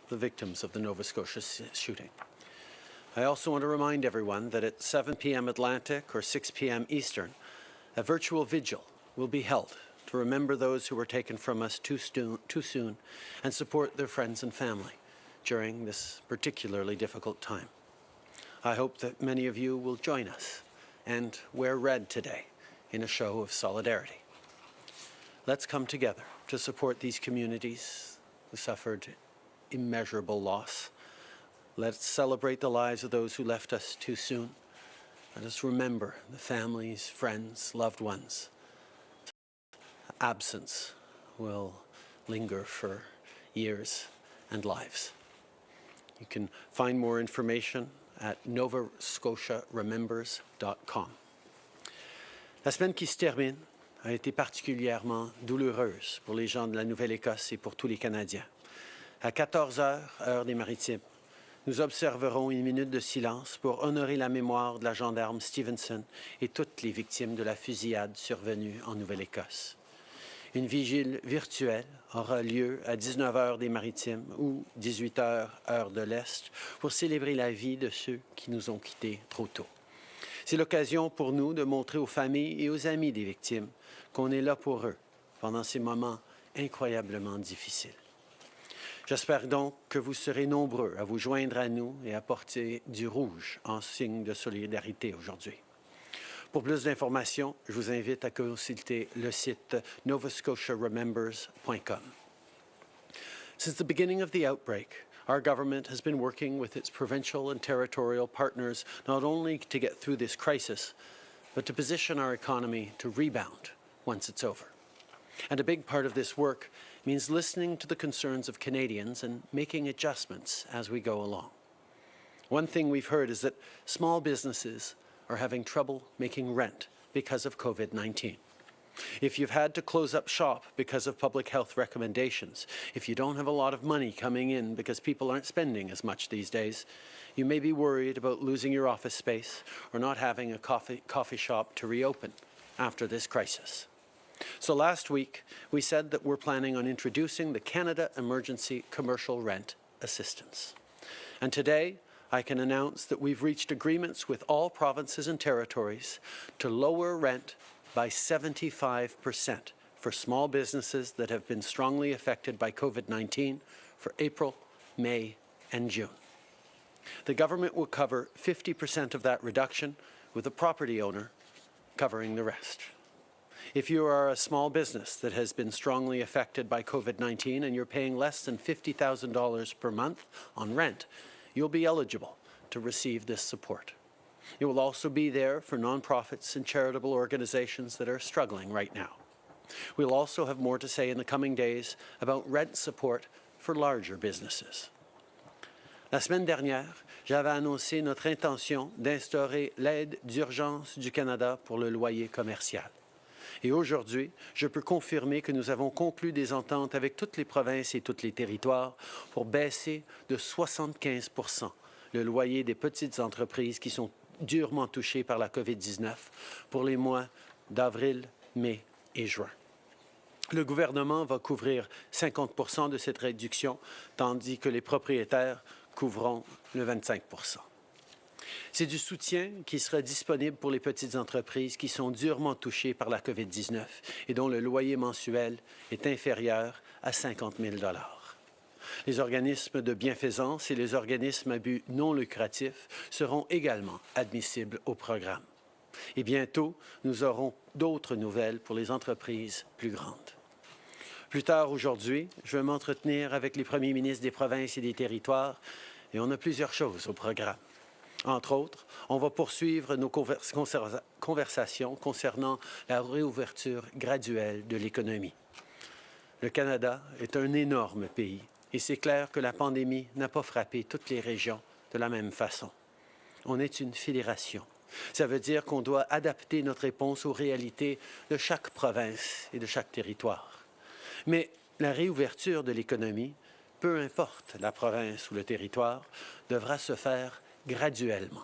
the victims of the Nova Scotia shooting. I also want to remind everyone that at 7 p.m. Atlantic or 6 p.m. Eastern, a virtual vigil will be held to remember those who were taken from us too soon and support their friends and family during this particularly difficult time. I hope that many of you will join us and wear red today in a show of solidarity. Let's come together to support these communities who suffered immeasurable loss. Let's celebrate the lives of those who left us too soon. Let us remember the families, friends, loved ones. Absence will linger for years and lives. You can find more information at novascotiaremembers.com. La semaine qui se termine a été particulièrement douloureuse pour les gens de la Nouvelle-Écosse et pour tous les Canadiens. À 14 heures, heure des Maritimes, nous observerons une minute de silence pour honorer la mémoire de la gendarme Stevenson et toutes les victimes de la fusillade survenue en Nouvelle-Écosse. Une vigile virtuelle aura lieu à 19 heures des Maritimes ou 18 heures, heure de l'Est, pour célébrer la vie de ceux qui nous ont quittés trop tôt. C'est l'occasion pour nous de montrer aux familles et aux amis des victimes qu'on est là pour eux pendant ces moments incroyablement difficiles. J'espère donc que vous serez nombreux à vous joindre à nous et à porter du rouge en signe de solidarité aujourd'hui. Pour plus d'informations, je vous invite à consulter le site novascotiaremembers.com. Since the beginning of the outbreak, our government has been working with its provincial and territorial partners not only to get through this crisis, but to position our economy to rebound once it's over. And a big part of this work means listening to the concerns of Canadians and making adjustments as we go along. One thing we've heard is that small businesses are having trouble making rent because of COVID-19. If you've had to close up shop because of public health recommendations, if you don't have a lot of money coming in because people aren't spending as much these days, you may be worried about losing your office space or not having a coffee shop to reopen after this crisis. So last week, we said that we're planning on introducing the Canada Emergency Commercial Rent Assistance. And today, I can announce that we've reached agreements with all provinces and territories to lower rent by 75% for small businesses that have been strongly affected by COVID-19 for April, May, and June. The government will cover 50% of that reduction, with the property owner covering the rest. If you are a small business that has been strongly affected by COVID-19 and you're paying less than $50,000 per month on rent, you'll be eligible to receive this support. It will also be there for nonprofits and charitable organizations that are struggling right now. We'll also have more to say in the coming days about rent support for larger businesses. La semaine dernière, j'avais annoncé notre intention d'instaurer l'aide d'urgence du Canada pour le loyer commercial. Et aujourd'hui, je peux confirmer que nous avons conclu des ententes avec toutes les provinces et tous les territoires pour baisser de 75% le loyer des petites entreprises qui sont durement touchées par la COVID-19 pour les mois d'avril, mai et juin. Le gouvernement va couvrir 50% de cette réduction, tandis que les propriétaires couvriront le 25%. C'est du soutien qui sera disponible pour les petites entreprises qui sont durement touchées par la COVID-19 et dont le loyer mensuel est inférieur à 50 000 $. Les organismes de bienfaisance et les organismes à but non lucratif seront également admissibles au programme. Et bientôt, nous aurons d'autres nouvelles pour les entreprises plus grandes. Plus tard aujourd'hui, je vais m'entretenir avec les premiers ministres des provinces et des territoires et on a plusieurs choses au programme. Entre autres, on va poursuivre nos conversations concernant la réouverture graduelle de l'économie. Le Canada est un énorme pays et c'est clair que la pandémie n'a pas frappé toutes les régions de la même façon. On est une fédération. Ça veut dire qu'on doit adapter notre réponse aux réalités de chaque province et de chaque territoire. Mais la réouverture de l'économie, peu importe la province ou le territoire, devra se faire graduellement,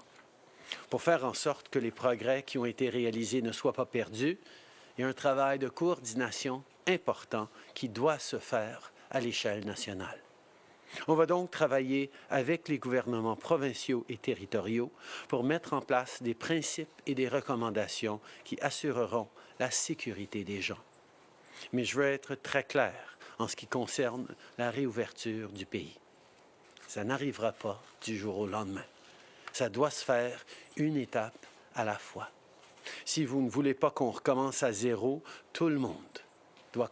pour faire en sorte que les progrès qui ont été réalisés ne soient pas perdus. Il y a un travail de coordination important qui doit se faire à l'échelle nationale. On va donc travailler avec les gouvernements provinciaux et territoriaux pour mettre en place des principes et des recommandations qui assureront la sécurité des gens. Mais je veux être très clair en ce qui concerne la réouverture du pays. Ça n'arrivera pas du jour au lendemain. Ça doit se faire une étape à la fois. Si vous ne voulez pas qu'on recommence à zéro, tout le monde doit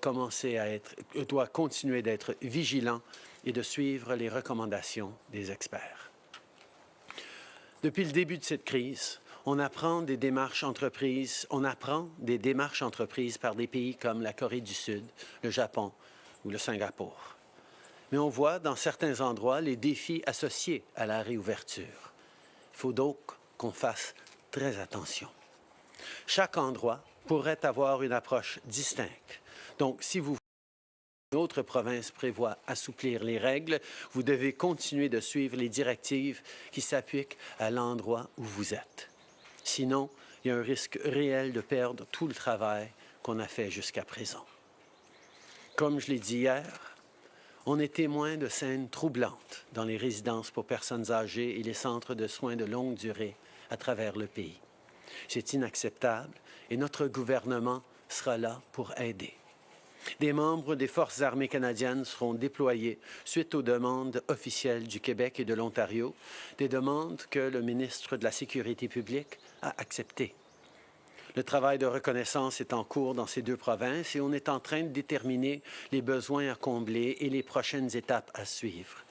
continuer d'être vigilant et de suivre les recommandations des experts. Depuis le début de cette crise, on apprend des démarches entreprises par des pays comme la Corée du Sud, le Japon ou le Singapour. Mais on voit dans certains endroits les défis associés à la réouverture. Il faut donc qu'on fasse très attention. Chaque endroit pourrait avoir une approche distincte. Donc, si une autre province prévoit assouplir les règles, vous devez continuer de suivre les directives qui s'appliquent à l'endroit où vous êtes. Sinon, il y a un risque réel de perdre tout le travail qu'on a fait jusqu'à présent. Comme je l'ai dit hier, on est témoin de scènes troublantes dans les résidences pour personnes âgées et les centres de soins de longue durée à travers le pays. C'est inacceptable et notre gouvernement sera là pour aider. Des membres des Forces armées canadiennes seront déployés suite aux demandes officielles du Québec et de l'Ontario, des demandes que le ministre de la Sécurité publique a acceptées. Le travail de reconnaissance est en cours dans ces deux provinces et on est en train de déterminer les besoins à combler et les prochaines étapes à suivre.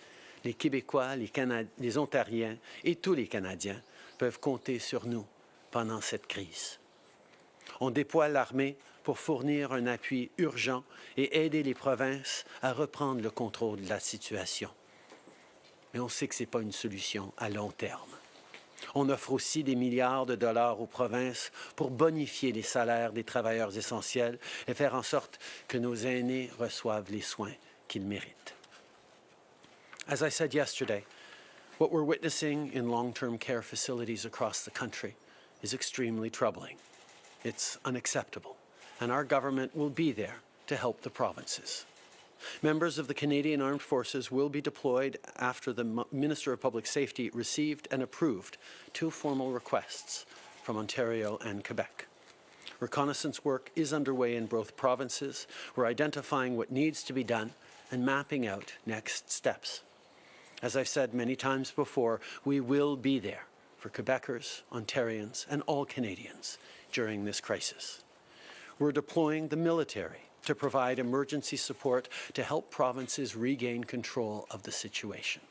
Les Québécois, les Ontariens et tous les Canadiens peuvent compter sur nous pendant cette crise. On déploie l'armée pour fournir un appui urgent et aider les provinces à reprendre le contrôle de la situation. Mais on sait que ce n'est pas une solution à long terme. On offre aussi des milliards de dollars aux provinces pour bonifier les salaires des travailleurs essentiels et faire en sorte que nos aînés reçoivent les soins qu'ils méritent. As I said yesterday, what we're witnessing in long-term care facilities across the country is extremely troubling. It's unacceptable, and our government will be there to help the provinces. Members of the Canadian Armed Forces will be deployed after the Minister of Public Safety received and approved two formal requests from Ontario and Quebec. Reconnaissance work is underway in both provinces. We're identifying what needs to be done and mapping out next steps. As I've said many times before, we will be there for Quebecers, Ontarians, and all Canadians during this crisis. We're deploying the military to provide emergency support to help provinces regain control of the situation.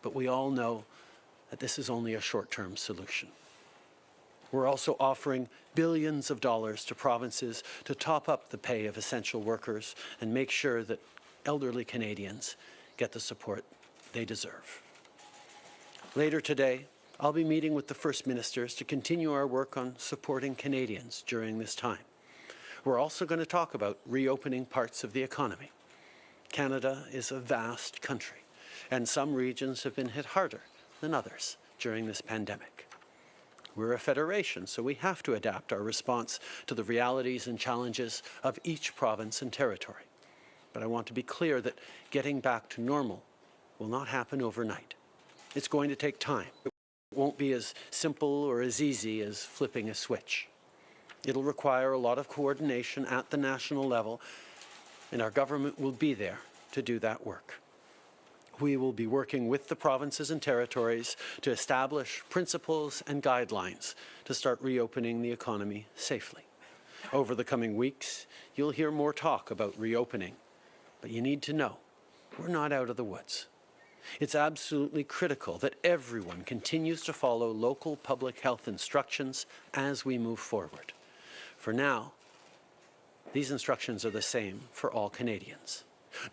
But we all know that this is only a short-term solution. We're also offering billions of dollars to provinces to top up the pay of essential workers and make sure that elderly Canadians get the support they deserve. Later today, I'll be meeting with the First Ministers to continue our work on supporting Canadians during this time. We're also going to talk about reopening parts of the economy. Canada is a vast country, and some regions have been hit harder than others during this pandemic. We're a federation, so we have to adapt our response to the realities and challenges of each province and territory. But I want to be clear that getting back to normal will not happen overnight. It's going to take time. It won't be as simple or as easy as flipping a switch. It'll require a lot of coordination at the national level, and our government will be there to do that work. We will be working with the provinces and territories to establish principles and guidelines to start reopening the economy safely. Over the coming weeks, you'll hear more talk about reopening, but you need to know we're not out of the woods. It's absolutely critical that everyone continues to follow local public health instructions as we move forward. For now, these instructions are the same for all Canadians.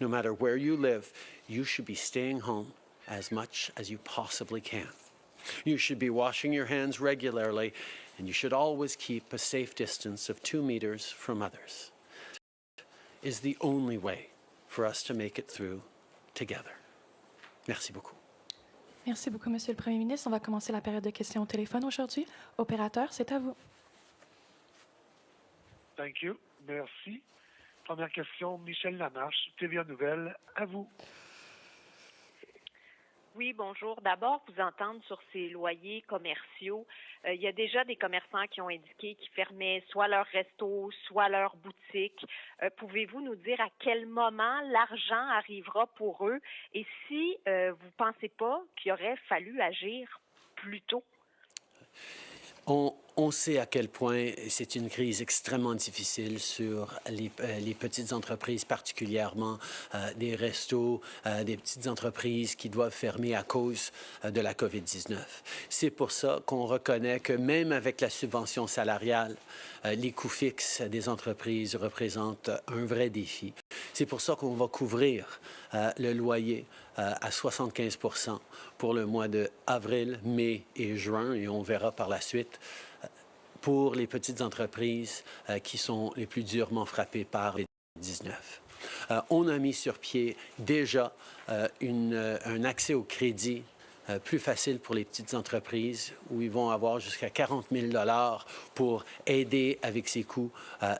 No matter where you live, you should be staying home as much as you possibly can. You should be washing your hands regularly, and you should always keep a safe distance of 2 meters from others. It is the only way for us to make it through together. Merci beaucoup. Merci beaucoup, Monsieur le Premier ministre. On va commencer la période de questions au téléphone aujourd'hui. Opérateur, c'est à vous. Thank you. Merci. Première question, Michel Lamarche, TVA Nouvelle, à vous. Oui, bonjour. D'abord, vous entendre sur ces loyers commerciaux. Il y a déjà des commerçants qui ont indiqué qu'ils fermaient soit leur resto, soit leur boutique. Pouvez-vous nous dire à quel moment l'argent arrivera pour eux et si vous ne pensez pas qu'il aurait fallu agir plus tôt? On sait à quel point c'est une crise extrêmement difficile sur les petites entreprises, particulièrement des restos, des petites entreprises qui doivent fermer à cause de la COVID-19. C'est pour ça qu'on reconnaît que même avec la subvention salariale, les coûts fixes des entreprises représentent un vrai défi. C'est pour ça qu'on va couvrir le loyer à 75 pour le mois d'avril, mai et juin, et on verra par la suite pour les petites entreprises qui sont les plus durement frappées par les COVID-19. On a mis sur pied déjà un accès au crédit plus facile pour les petites entreprises où ils vont avoir jusqu'à 40 000 $ pour aider avec ces coûts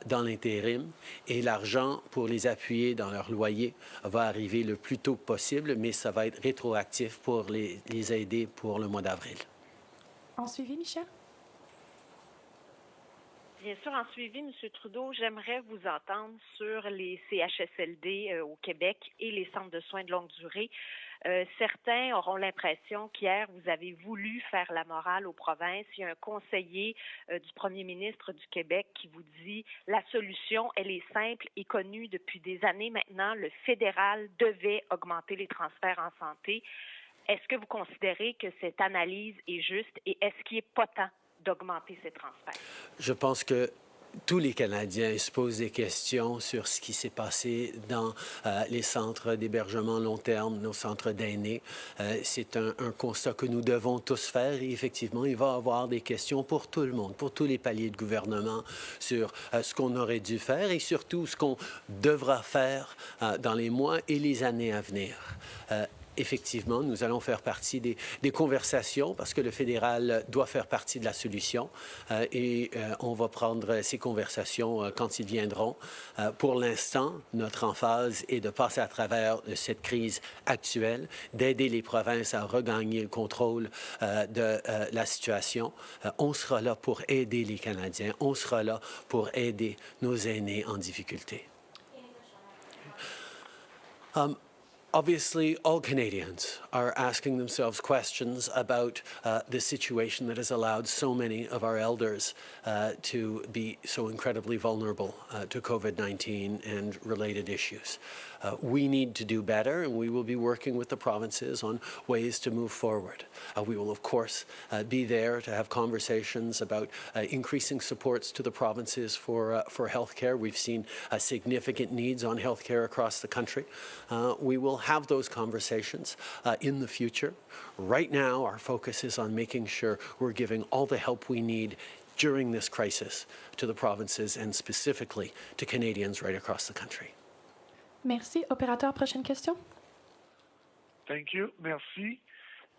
dans l'intérim. Et l'argent pour les appuyer dans leur loyer va arriver le plus tôt possible, mais ça va être rétroactif pour les aider pour le mois d'avril. En suivi, Michel? Bien sûr, en suivi, M. Trudeau, j'aimerais vous entendre sur les CHSLD au Québec et les centres de soins de longue durée. Certains auront l'impression qu'hier, vous avez voulu faire la morale aux provinces. Il y a un conseiller du premier ministre du Québec qui vous dit « La solution, elle est simple et connue depuis des années maintenant. Le fédéral devait augmenter les transferts en santé. » Est-ce que vous considérez que cette analyse est juste et est-ce qu'il n'est pas temps d'augmenter ces transferts? Je pense que tous les Canadiens se posent des questions sur ce qui s'est passé dans les centres d'hébergement long terme, nos centres d'aînés. C'est un constat que nous devons tous faire et effectivement, il va y avoir des questions pour tout le monde, pour tous les paliers de gouvernement sur ce qu'on aurait dû faire et surtout ce qu'on devra faire dans les mois et les années à venir. Effectivement, nous allons faire partie des conversations parce que le fédéral doit faire partie de la solution et on va prendre ces conversations quand ils viendront. Pour l'instant, notre emphase est de passer à travers cette crise actuelle, d'aider les provinces à regagner le contrôle de la situation. On sera là pour aider les Canadiens, on sera là pour aider nos aînés en difficulté. Obviously, all Canadians are asking themselves questions about the situation that has allowed so many of our elders to be so incredibly vulnerable to COVID-19 and related issues. We need to do better, and we will be working with the provinces on ways to move forward. We will, of course, be there to have conversations about increasing supports to the provinces for healthcare. We've seen significant needs on healthcare across the country. We will have those conversations in the future. Right now, our focus is on making sure we're giving all the help we need during this crisis to the provinces and specifically to Canadians right across the country. Merci. Opérateur, prochaine question. Thank you. Merci.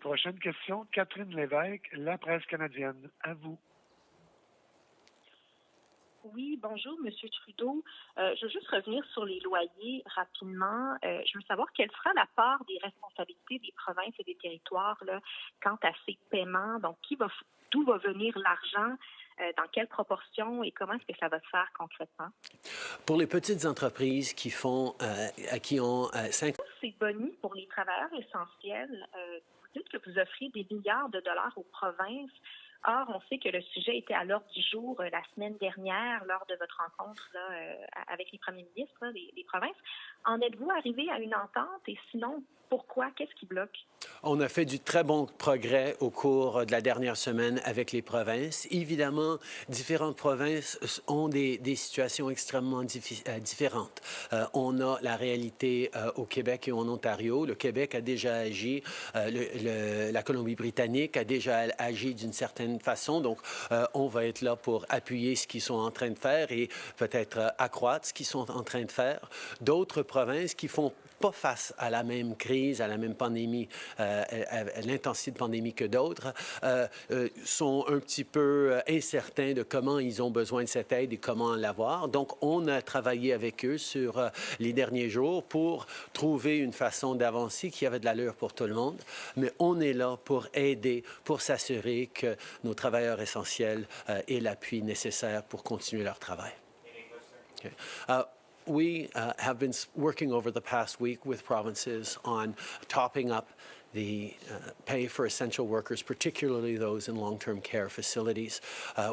Prochaine question, Catherine Lévesque, La Presse canadienne. À vous. Oui, bonjour, Monsieur Trudeau. Je veux juste revenir sur les loyers rapidement. Je veux savoir quelle sera la part des responsabilités des provinces et des territoires là, quant à ces paiements. Donc, d'où va venir l'argent? Dans quelle proportion et comment est-ce que ça va se faire concrètement? Pour les petites entreprises qui ont 5... Ces bonis pour les travailleurs essentiels, vous dites que vous offrez des milliards de dollars aux provinces. Or, on sait que le sujet était à l'ordre du jour la semaine dernière lors de votre rencontre là, avec les premiers ministres là, des provinces. En êtes-vous arrivé à une entente et sinon, pourquoi? Qu'est-ce qui bloque? On a fait du très bon progrès au cours de la dernière semaine avec les provinces. Évidemment, différentes provinces ont des situations extrêmement différentes. On a la réalité au Québec et en Ontario. Le Québec a déjà agi, la Colombie-Britannique a déjà agi d'une certaine façon. Donc, on va être là pour appuyer ce qu'ils sont en train de faire et peut-être accroître ce qu'ils sont en train de faire. D'autres provinces qui font pas face à la même crise, à la même pandémie, à l'intensité de pandémie que d'autres, sont un petit peu incertains de comment ils ont besoin de cette aide et comment l'avoir. Donc, on a travaillé avec eux sur les derniers jours pour trouver une façon d'avancer qui avait de l'allure pour tout le monde. Mais on est là pour aider, pour s'assurer que nos travailleurs essentiels aient l'appui nécessaire pour continuer leur travail. Okay. We have been working over the past week with provinces on topping up the pay for essential workers, particularly those in long-term care facilities.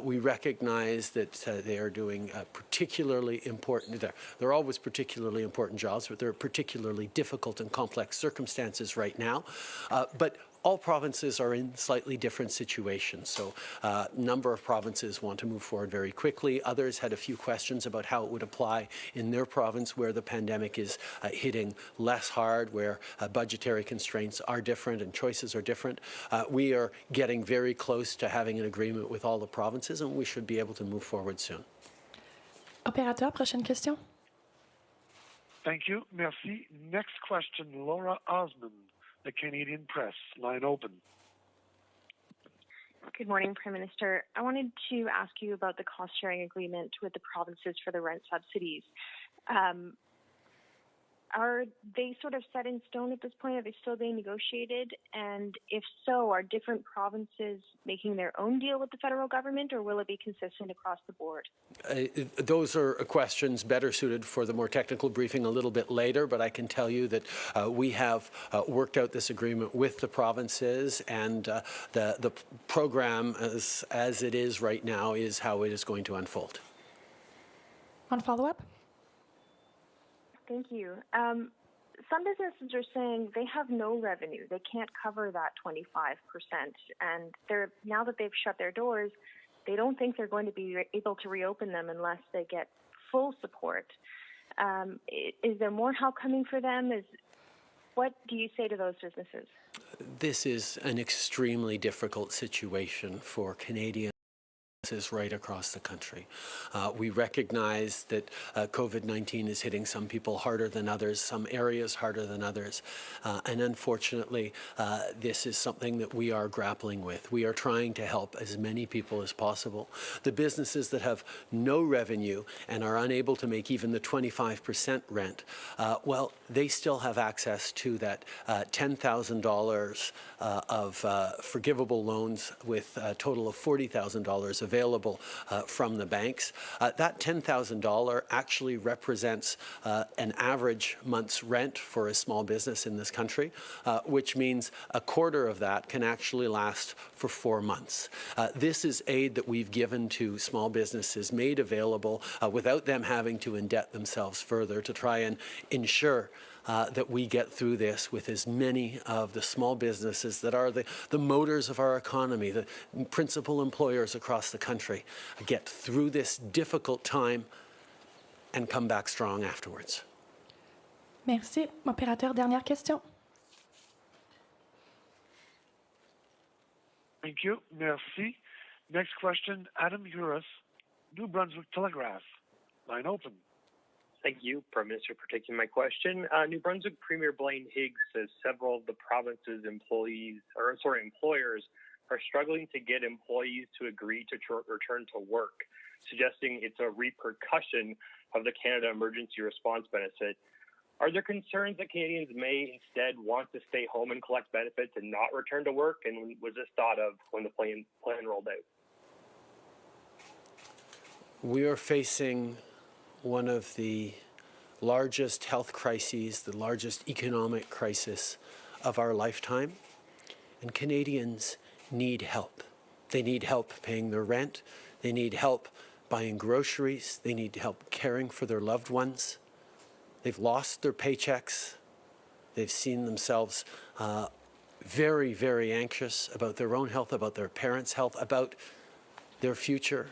We recognize that they are doing particularly important, they're always particularly important jobs, but they're particularly difficult and complex circumstances right now. But all provinces are in slightly different situations. So a number of provinces want to move forward very quickly. Others had a few questions about how it would apply in their province where the pandemic is hitting less hard, where budgetary constraints are different and choices are different. We are getting very close to having an agreement with all the provinces, and we should be able to move forward soon. Opérateur, prochaine question. Thank you. Merci. Next question, Laura Osmond, the Canadian Press. Line open. Good morning, Prime Minister. I wanted to ask you about the cost-sharing agreement with the provinces for the rent subsidies. Are they sort of set in stone at this point? Are they still being negotiated? And if so, are different provinces making their own deal with the federal government, or will it be consistent across the board? Those are questions better suited for the more technical briefing a little bit later, but I can tell you that we have worked out this agreement with the provinces, and the program as it is right now is how it is going to unfold. One follow-up? Thank you. Some businesses are saying they have no revenue. They can't cover that 25%. And now that they've shut their doors, they don't think they're going to be able to reopen them unless they get full support. Is there more help coming for them? What do you say to those businesses? This is an extremely difficult situation for Canadians right across the country. We recognize that COVID-19 is hitting some people harder than others, some areas harder than others, and unfortunately this is something that we are grappling with. We are trying to help as many people as possible. The businesses that have no revenue and are unable to make even the 25% rent, well, they still have access to that $10,000 of forgivable loans with a total of $40,000 available from the banks. That $10,000 actually represents an average month's rent for a small business in this country, which means a quarter of that can actually last for 4 months. This is aid that we've given to small businesses, made available without them having to indebt themselves further, to try and ensure that we get through this with as many of the small businesses that are the motors of our economy, the principal employers across the country, get through this difficult time and come back strong afterwards. Merci. Opérateur, dernière question. Thank you. Merci. Next question, Adam Uris, New Brunswick Telegraph. Line open. Thank you, Prime Minister, for taking my question. New Brunswick Premier Blaine Higgs says several of the province's employers are struggling to get employees to agree to return to work, suggesting it's a repercussion of the Canada Emergency Response Benefit. Are there concerns that Canadians may instead want to stay home and collect benefits and not return to work? And was this thought of when the plan rolled out? We are facing one of the largest health crises, the largest economic crisis of our lifetime, and Canadians need help. They need help paying their rent, they need help buying groceries, they need help caring for their loved ones. They've lost their paychecks, they've seen themselves very, very anxious about their own health, about their parents' health, about their future.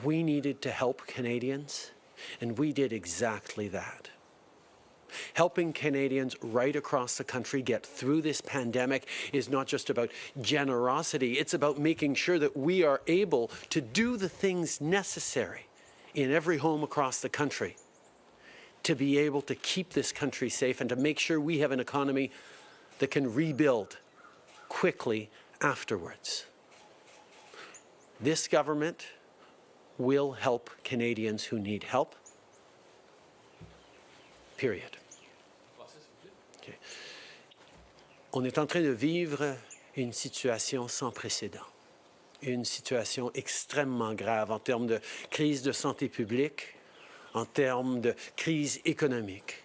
We needed to help Canadians, and we did exactly that. Helping Canadians right across the country get through this pandemic is not just about generosity, it's about making sure that we are able to do the things necessary in every home across the country to be able to keep this country safe and to make sure we have an economy that can rebuild quickly afterwards. This government will help Canadians who need help. Period. Okay. On est en train de vivre une situation sans précédent, une situation extrêmement grave en termes de crise de santé publique, en termes de crise économique.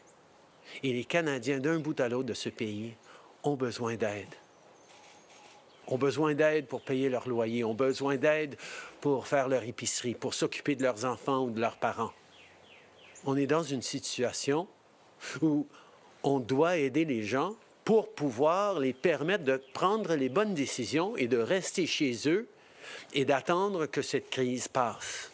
Et les Canadiens, d'un bout à l'autre de ce pays, ont besoin d'aide. Ont besoin d'aide pour payer leur loyer, ont besoin d'aide pour faire leur épicerie, pour s'occuper de leurs enfants ou de leurs parents. On est dans une situation où on doit aider les gens pour pouvoir les permettre de prendre les bonnes décisions et de rester chez eux et d'attendre que cette crise passe.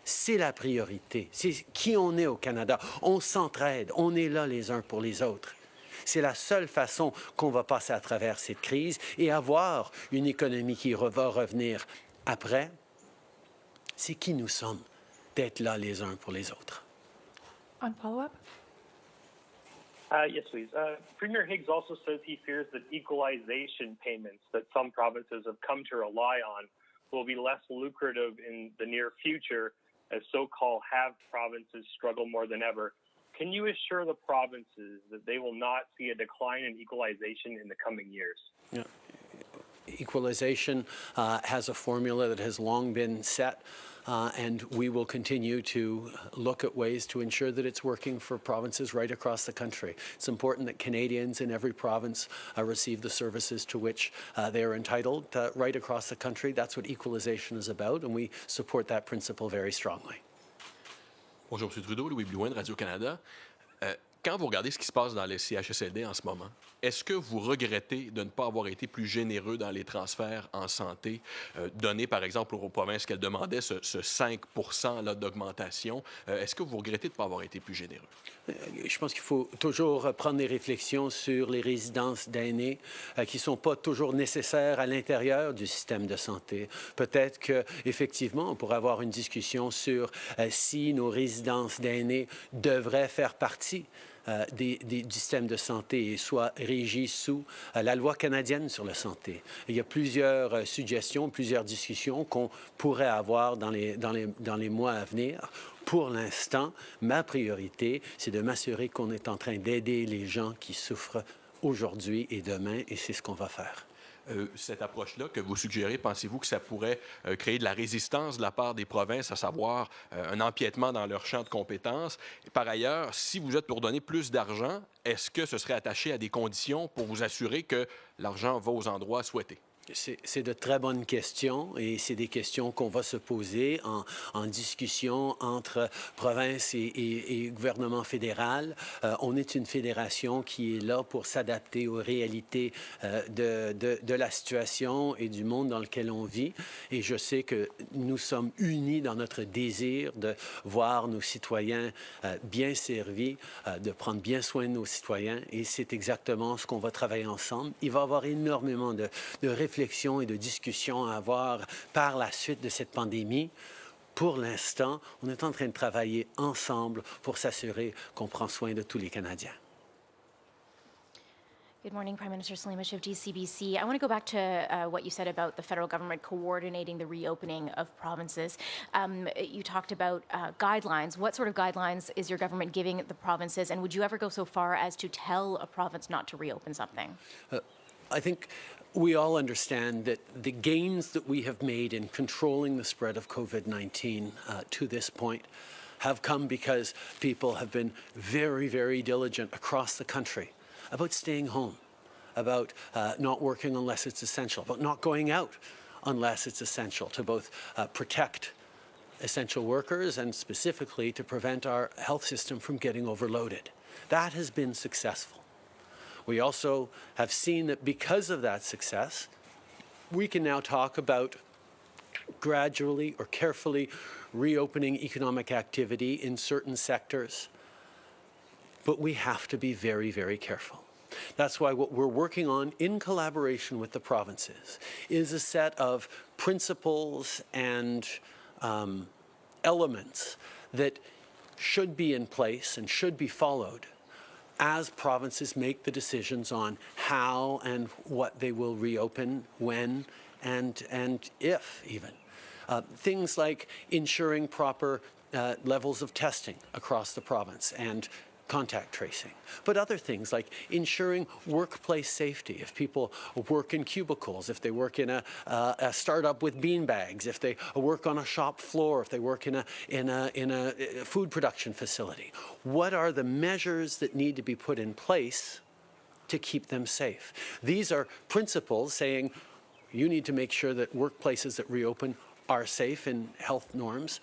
C'est la priorité. C'est qui on est au Canada. On s'entraide. On est là les uns pour les autres. C'est la seule façon qu'on va passer à travers cette crise et avoir une économie qui va revenir après. C'est qui nous sommes d'être là les uns pour les autres. On follow-up? Yes, please. Premier Higgs also says he fears that equalization payments that some provinces have come to rely on will be less lucrative in the near future as so-called have provinces struggle more than ever. Can you assure the provinces that they will not see a decline in equalization in the coming years? Yeah. Equalization has a formula that has long been set, and we will continue to look at ways to ensure that it's working for provinces right across the country. It's important that Canadians in every province receive the services to which they are entitled right across the country. That's what equalization is about, and we support that principle very strongly. Bonjour, M. Trudeau, Louis Blouin de Radio-Canada. Quand vous regardez ce qui se passe dans les CHSLD en ce moment, est-ce que vous regrettez de ne pas avoir été plus généreux dans les transferts en santé, donnés par exemple aux provinces qu'elles demandaient ce 5 % d'augmentation? Est-ce que vous regrettez de ne pas avoir été plus généreux? Je pense qu'il faut toujours prendre des réflexions sur les résidences d'aînés qui ne sont pas toujours nécessaires à l'intérieur du système de santé. Peut-être qu'effectivement, on pourrait avoir une discussion sur si nos résidences d'aînés devraient faire partie du système de santé et soit régies sous la loi canadienne sur la santé. Il y a plusieurs suggestions, plusieurs discussions qu'on pourrait avoir dans les mois à venir. Pour l'instant, ma priorité, c'est de m'assurer qu'on est en train d'aider les gens qui souffrent aujourd'hui et demain, et c'est ce qu'on va faire. Cette approche-là que vous suggérez, pensez-vous que ça pourrait créer de la résistance de la part des provinces, à savoir un empiètement dans leur champ de compétences? Et par ailleurs, si vous êtes pour donner plus d'argent, est-ce que ce serait attaché à des conditions pour vous assurer que l'argent va aux endroits souhaités? C'est de très bonnes questions et c'est des questions qu'on va se poser en discussion entre province et gouvernement fédéral. On est une fédération qui est là pour s'adapter aux réalités de la situation et du monde dans lequel on vit. Et je sais que nous sommes unis dans notre désir de voir nos citoyens bien servis, de prendre bien soin de nos citoyens. Et c'est exactement ce qu'on va travailler ensemble. Il va y avoir énormément de réflexion et de discussions à avoir par la suite de cette pandémie. Pour l'instant, on est en train de travailler ensemble pour s'assurer qu'on prend soin de tous les Canadiens. Good morning, Prime Minister Salima Shivji, CBC. I want to go back to what you said about the federal government coordinating the reopening of provinces. You talked about guidelines. What sort of guidelines is your government giving the provinces, and would you ever go so far as to tell a province not to reopen something? I think we all understand that the gains that we have made in controlling the spread of COVID-19 to this point have come because people have been very, very diligent across the country about staying home, about not working unless it's essential, about not going out unless it's essential, to both protect essential workers and specifically to prevent our health system from getting overloaded. That has been successful. We also have seen that because of that success, we can now talk about gradually or carefully reopening economic activity in certain sectors. But we have to be very, very careful. That's why what we're working on in collaboration with the provinces is a set of principles and elements that should be in place and should be followed as provinces make the decisions on how and what they will reopen, when, and if even. Things like ensuring proper levels of testing across the province and contact tracing, but other things like ensuring workplace safety. If people work in cubicles, if they work in a startup with beanbags, if they work on a shop floor, if they work in a food production facility, what are the measures that need to be put in place to keep them safe? These are principles saying you need to make sure that workplaces that reopen are safe in health norms,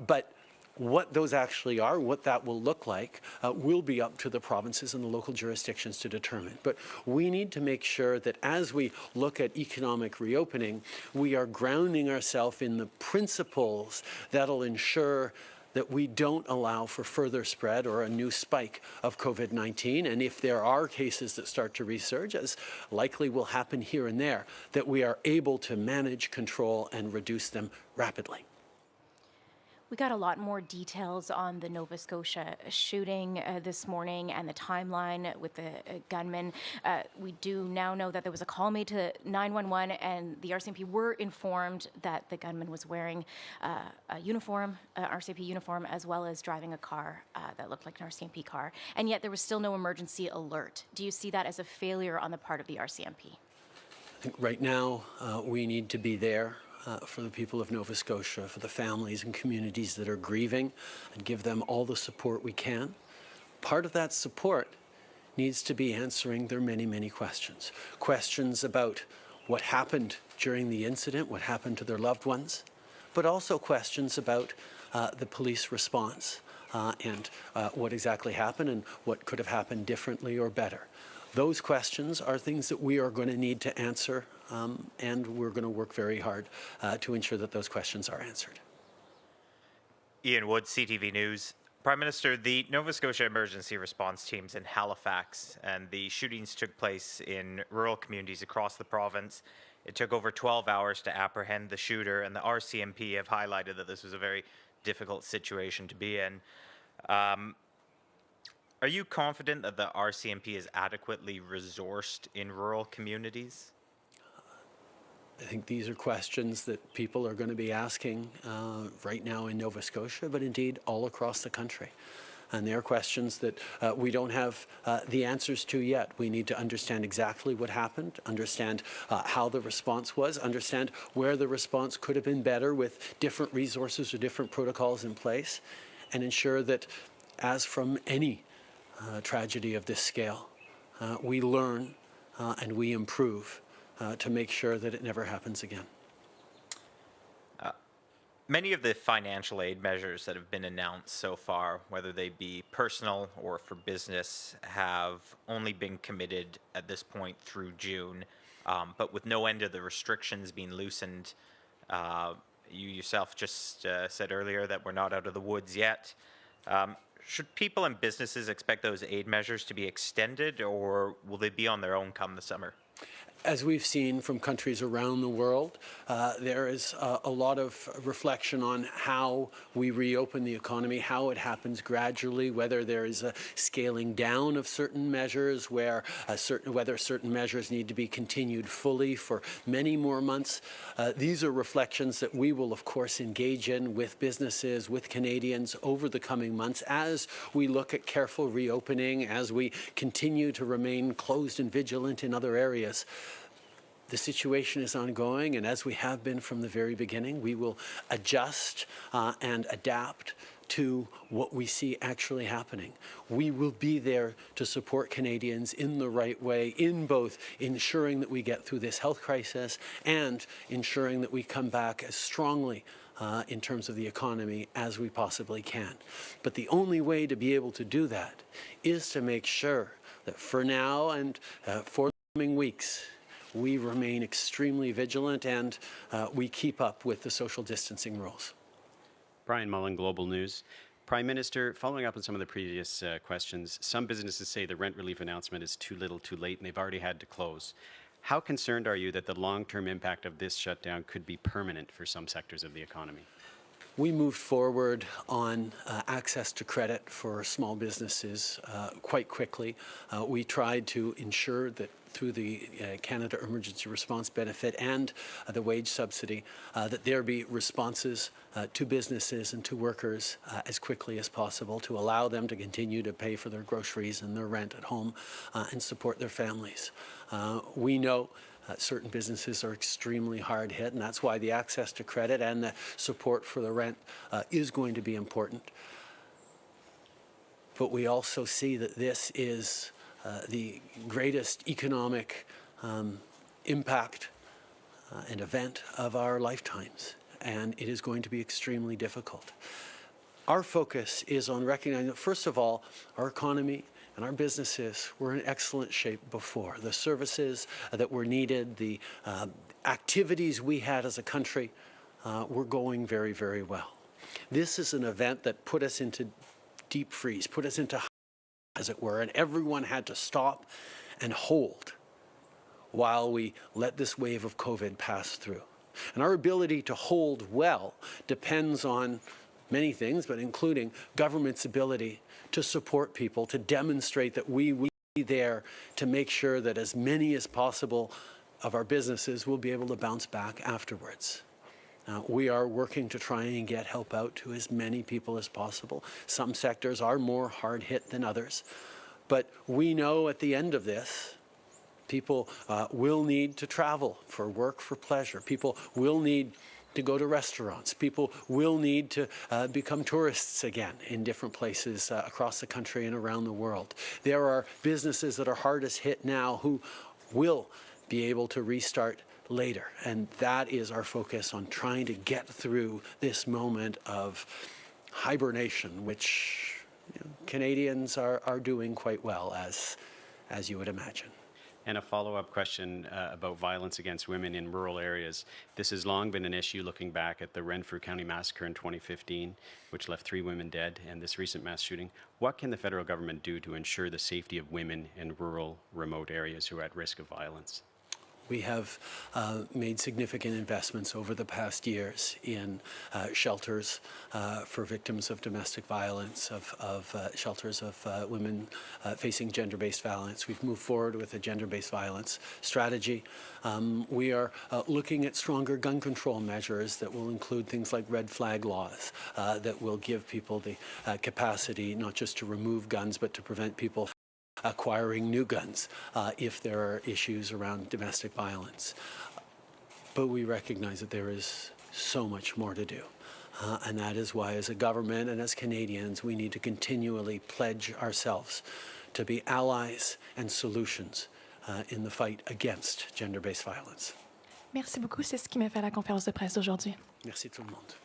but what those actually are, what that will look like, will be up to the provinces and the local jurisdictions to determine. But we need to make sure that as we look at economic reopening, we are grounding ourselves in the principles that'll ensure that we don't allow for further spread or a new spike of COVID-19. And if there are cases that start to resurge, as likely will happen here and there, that we are able to manage, control, and reduce them rapidly. We got a lot more details on the Nova Scotia shooting this morning and the timeline with the gunman. We do now know that there was a call made to 911 and the RCMP were informed that the gunman was wearing a uniform, RCMP uniform, as well as driving a car that looked like an RCMP car. And yet there was still no emergency alert. Do you see that as a failure on the part of the RCMP? I think right now we need to be there for the people of Nova Scotia, for the families and communities that are grieving, and give them all the support we can. Part of that support needs to be answering their many, many questions. Questions about what happened during the incident, what happened to their loved ones, but also questions about the police response and what exactly happened and what could have happened differently or better. Those questions are things that we are going to need to answer, and we're going to work very hard to ensure that those questions are answered. Ian Wood, CTV News. Prime Minister, the Nova Scotia emergency response teams in Halifax and the shootings took place in rural communities across the province. It took over 12 hours to apprehend the shooter, and the RCMP have highlighted that this was a very difficult situation to be in. Are you confident that the RCMP is adequately resourced in rural communities? I think these are questions that people are going to be asking right now in Nova Scotia, but indeed all across the country. And they are questions that we don't have the answers to yet. We need to understand exactly what happened, understand how the response was, understand where the response could have been better with different resources or different protocols in place, and ensure that, as from any tragedy of this scale, we learn and we improve to make sure that it never happens again. Many of the financial aid measures that have been announced so far, whether they be personal or for business, have only been committed at this point through June, but with no end of the restrictions being loosened. You yourself just said earlier that we're not out of the woods yet. Should people and businesses expect those aid measures to be extended, or will they be on their own come the summer? As we've seen from countries around the world, there is a lot of reflection on how we reopen the economy, how it happens gradually, whether there is a scaling down of certain measures, whether certain measures need to be continued fully for many more months. These are reflections that we will, of course, engage in with businesses, with Canadians over the coming months as we look at careful reopening, as we continue to remain closed and vigilant in other areas. The situation is ongoing, and as we have been from the very beginning, we will adjust and adapt to what we see actually happening. We will be there to support Canadians in the right way, in both ensuring that we get through this health crisis and ensuring that we come back as strongly in terms of the economy as we possibly can. But the only way to be able to do that is to make sure that for now and for the coming weeks, we remain extremely vigilant and we keep up with the social distancing rules. Brian Mullen, Global News. Prime Minister, following up on some of the previous questions, some businesses say the rent relief announcement is too little too late and they've already had to close. How concerned are you that the long-term impact of this shutdown could be permanent for some sectors of the economy? We moved forward on access to credit for small businesses quite quickly. We tried to ensure that through the Canada Emergency Response Benefit and the wage subsidy, that there be responses to businesses and to workers as quickly as possible to allow them to continue to pay for their groceries and their rent at home and support their families. We know certain businesses are extremely hard hit, and that's why the access to credit and the support for the rent is going to be important. But we also see that this is the greatest economic impact and event of our lifetimes, and it is going to be extremely difficult. Our focus is on recognizing that, first of all, our economy and our businesses were in excellent shape before. The services that were needed, the activities we had as a country were going very, very well. This is an event that put us into deep freeze, put us into, as it were, and everyone had to stop and hold while we let this wave of COVID pass through. And our ability to hold well depends on many things, but including government's ability to support people, to demonstrate that we will be there to make sure that as many as possible of our businesses will be able to bounce back afterwards. We are working to try and get help out to as many people as possible. Some sectors are more hard hit than others, but we know at the end of this, people will need to travel for work, for pleasure. People will need to go to restaurants. People will need to become tourists again in different places across the country and around the world. There are businesses that are hardest hit now who will be able to restart later. And that is our focus on trying to get through this moment of hibernation, which Canadians are doing quite well, as you would imagine. And a follow-up question about violence against women in rural areas. This has long been an issue looking back at the Renfrew County massacre in 2015, which left 3 women dead, and this recent mass shooting. What can the federal government do to ensure the safety of women in rural, remote areas who are at risk of violence? We have made significant investments over the past years in shelters for victims of domestic violence, of shelters of women facing gender-based violence. We've moved forward with a gender-based violence strategy. We are looking at stronger gun control measures that will include things like red flag laws that will give people the capacity not just to remove guns, but to prevent people acquiring new guns if there are issues around domestic violence. But we recognize that there is so much more to do. And that is why, as a government and as Canadians, we need to continually pledge ourselves to be allies and solutions in the fight against gender-based violence. Merci beaucoup. C'est ce qui m'a fait la conférence de presse d'aujourd'hui. Merci tout le monde.